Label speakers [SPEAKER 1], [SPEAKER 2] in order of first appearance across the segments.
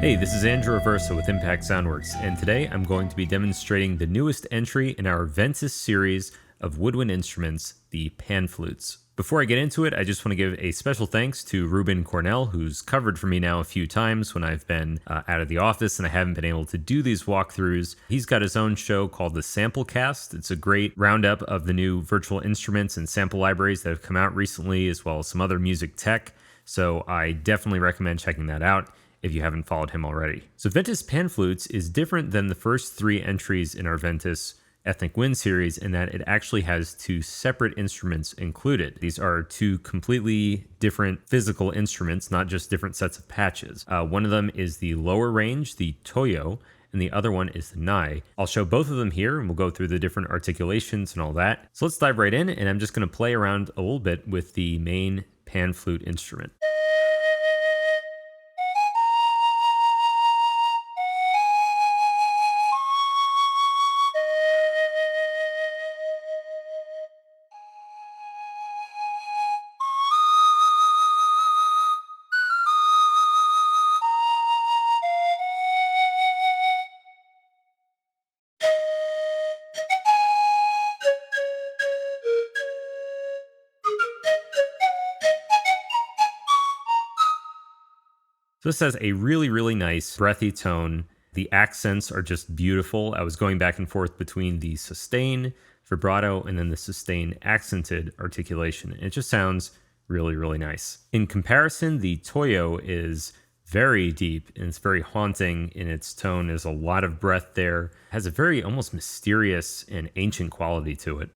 [SPEAKER 1] Hey, this is Andrew Aversa with Impact Soundworks, and today I'm going to be demonstrating the newest entry in our Ventus series of woodwind instruments, the Pan Flutes. Before I get into it, I just want to give a special thanks to Ruben Cornell, who's covered for me now a few times when I've been out of the office and I haven't been able to do these walkthroughs. He's got his own show called the Samplecast. It's a great roundup of the new virtual instruments and sample libraries that have come out recently, as well as some other music tech. So I definitely recommend checking that out if you haven't followed him already. So Ventus Pan Flutes is different than the first three entries in our Ventus Ethnic Wind series in that it actually has two separate instruments included. These are two completely different physical instruments, not just different sets of patches. One of them is the lower range, the toyo, and the other one is the nai. I'll show both of them here and we'll go through the different articulations and all that. So let's dive right in, and I'm just going to play around a little bit with the main pan flute instrument. So this has a really nice breathy tone. The accents are just beautiful. I was going back and forth between the sustain, vibrato, and then the sustain accented articulation. It just sounds really nice. In comparison, the toyo is very deep and it's very haunting in its tone. There's a lot of breath there. It has a very almost mysterious and ancient quality to it.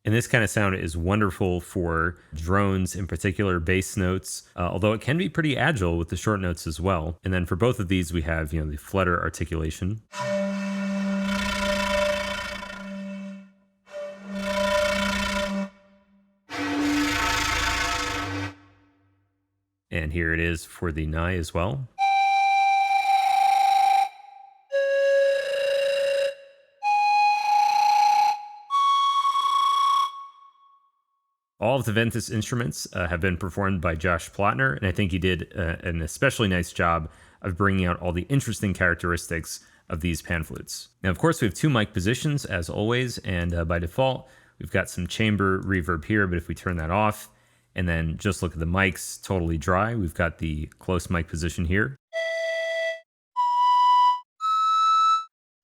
[SPEAKER 1] And this kind of sound is wonderful for drones, in particular bass notes, although it can be pretty agile with the short notes as well. And then for both of these, we have, the flutter articulation. And here it is for the nai as well. All of the Ventus instruments have been performed by Josh Plotner, and I think he did an especially nice job of bringing out all the interesting characteristics of these pan flutes. Now, of course, we have two mic positions, as always, and by default, we've got some chamber reverb here, but if we turn that off, and then just look at the mics totally dry, we've got the close mic position here.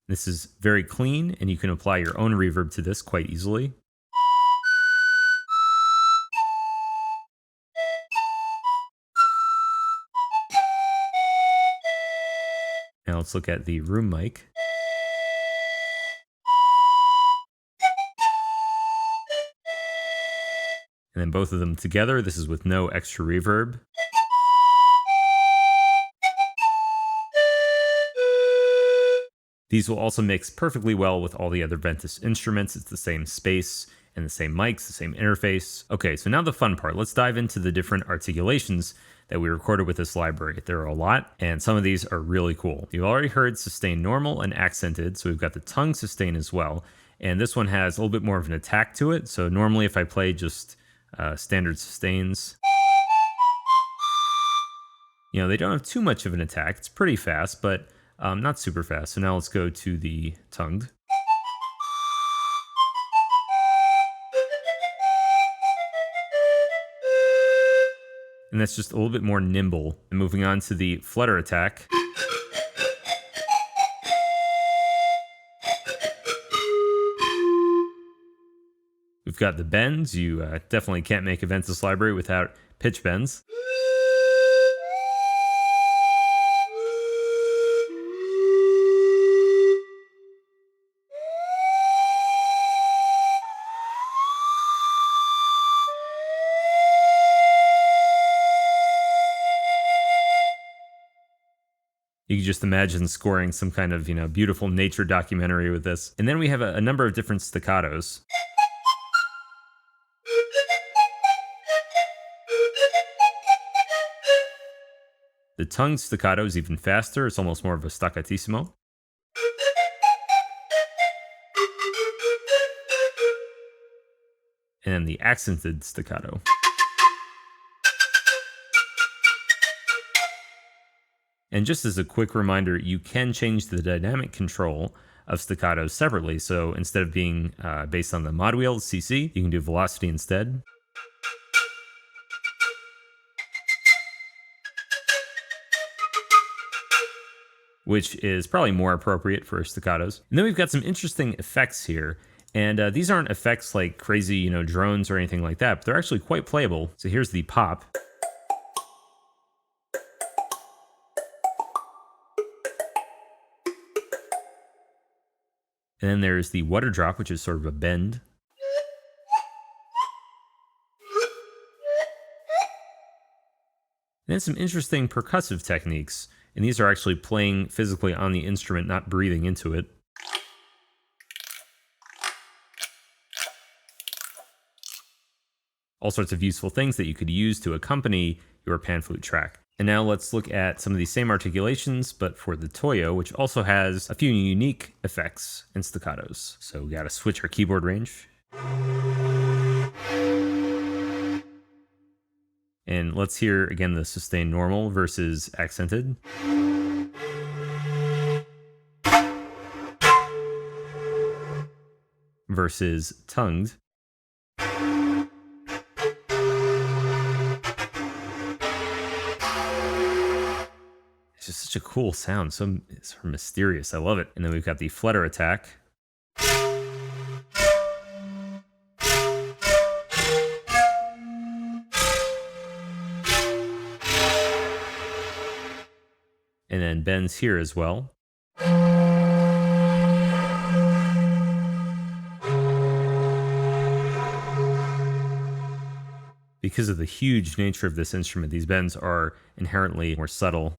[SPEAKER 1] This is very clean, and you can apply your own reverb to this quite easily. Now let's look at the room mic. And then both of them together, this is with no extra reverb. These will also mix perfectly well with all the other Ventus instruments. It's the same space and the same mics, the same interface. Okay, so now the fun part. Let's dive into the different articulations that we recorded with this library. There are a lot, and some of these are really cool. You've already heard sustain normal and accented, so we've got the tongue sustain as well. And this one has a little bit more of an attack to it. So normally if I play just standard sustains, they don't have too much of an attack. It's pretty fast, but not super fast. So now let's go to the tongued. And that's just a little bit more nimble. And moving on to the flutter attack. We've got the bends. You definitely can't make a Ventus library without pitch bends. You can just imagine scoring some kind of, beautiful nature documentary with this. And then we have a number of different staccatos. The tongue staccato is even faster. It's almost more of a staccatissimo. And then the accented staccato. And just as a quick reminder, you can change the dynamic control of staccatos separately. So instead of being based on the mod wheel, CC, you can do velocity instead. Which is probably more appropriate for staccatos. And then we've got some interesting effects here. And these aren't effects like crazy, drones or anything like that, but they're actually quite playable. So here's the pop. And then there's the water drop, which is sort of a bend. And then some interesting percussive techniques. And these are actually playing physically on the instrument, not breathing into it. All sorts of useful things that you could use to accompany your pan flute track. And now let's look at some of these same articulations, but for the toyo, which also has a few unique effects and staccatos. So we got to switch our keyboard range. And let's hear again the sustained normal versus accented. Versus tongued. It's just such a cool sound, so it's mysterious. I love it. And then we've got the flutter attack. And then bends here as well. Because of the huge nature of this instrument, these bends are inherently more subtle.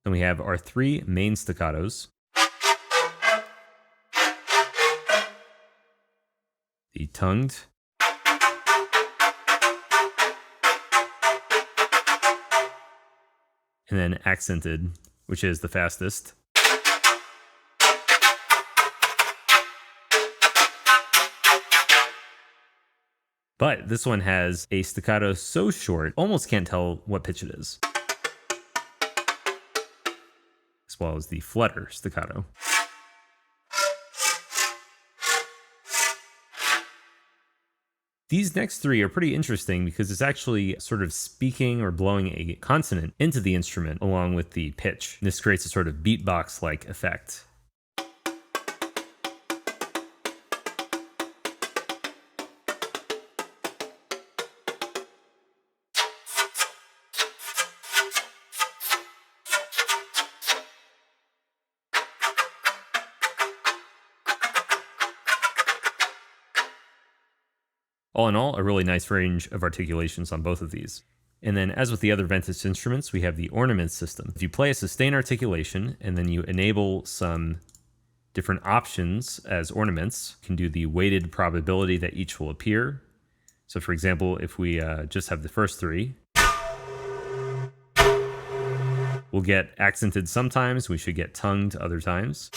[SPEAKER 1] Then we have our three main staccatos. The tongued. And then accented, which is the fastest. But this one has a staccato so short, almost can't tell what pitch it is. As well as the flutter staccato. These next three are pretty interesting because it's actually sort of speaking or blowing a consonant into the instrument along with the pitch. This creates a sort of beatbox-like effect. All in all, a really nice range of articulations on both of these. And then as with the other Ventus instruments, we have the Ornament System. If you play a sustain articulation and then you enable some different options as ornaments, you can do the weighted probability that each will appear. So for example, if we just have the first three, we'll get accented sometimes, we should get tongued other times,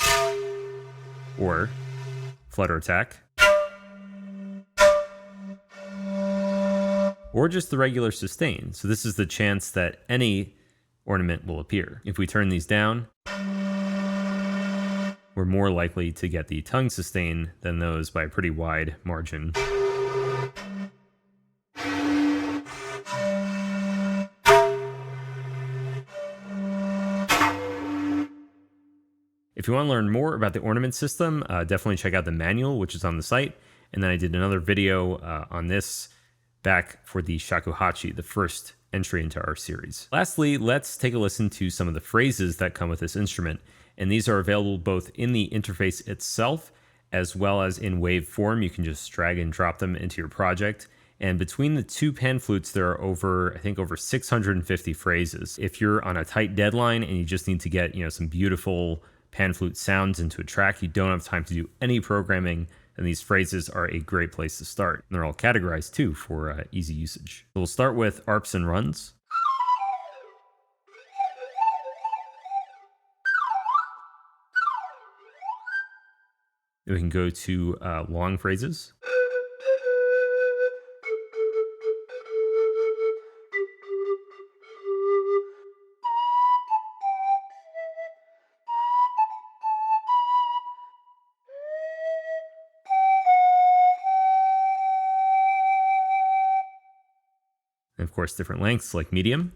[SPEAKER 1] or flutter attack, or just the regular sustain. So this is the chance that any ornament will appear. If we turn these down, we're more likely to get the tongue sustain than those by a pretty wide margin. If you want to learn more about the Ornament System, definitely check out the manual, which is on the site. And then I did another video on this back for the shakuhachi, the first entry into our series. Lastly, let's take a listen to some of the phrases that come with this instrument. And these are available both in the interface itself, as well as in wave form. You can just drag and drop them into your project. And between the two pan flutes, there are I think over 650 phrases. If you're on a tight deadline and you just need to get, some beautiful pan flute sounds into a track, you don't have time to do any programming, and these phrases are a great place to start. And they're all categorized too for easy usage. So we'll start with arps and runs. Then we can go to long phrases. And of course, different lengths like medium.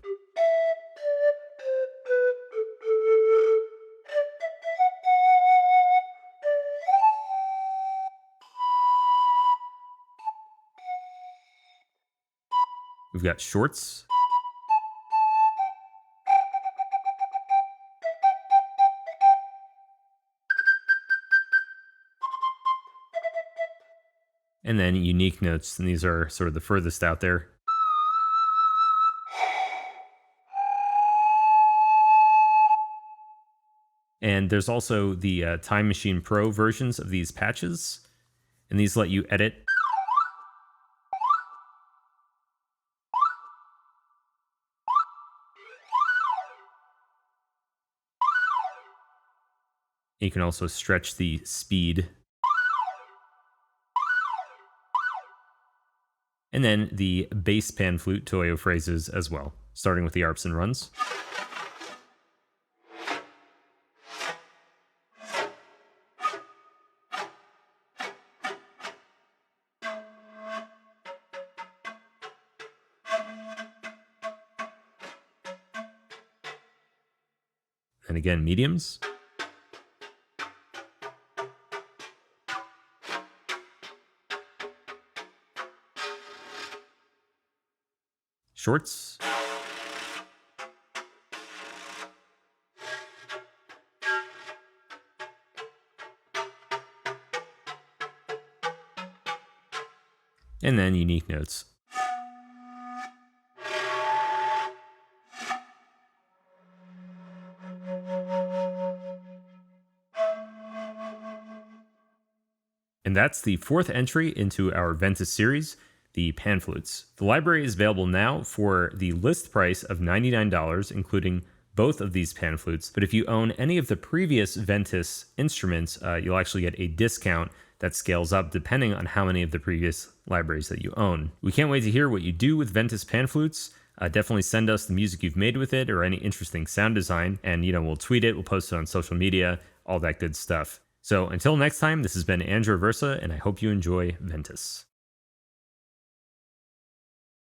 [SPEAKER 1] We've got shorts. And then unique notes, and these are sort of the furthest out there. And there's also the Time Machine Pro versions of these patches, and these let you edit you can also stretch the speed. And then the bass pan flute toyo phrases as well, starting with the arps and runs. And again, mediums. Shorts. And then unique notes. And that's the fourth entry into our Ventus series, the pan flutes. The library is available now for the list price of $99, including both of these pan flutes. But if you own any of the previous Ventus instruments, you'll actually get a discount that scales up depending on how many of the previous libraries that you own. We can't wait to hear what you do with Ventus pan flutes. Definitely send us the music you've made with it or any interesting sound design, and we'll tweet it, we'll post it on social media, all that good stuff. So until next time, this has been Andrew Versa, and I hope you enjoy Ventus.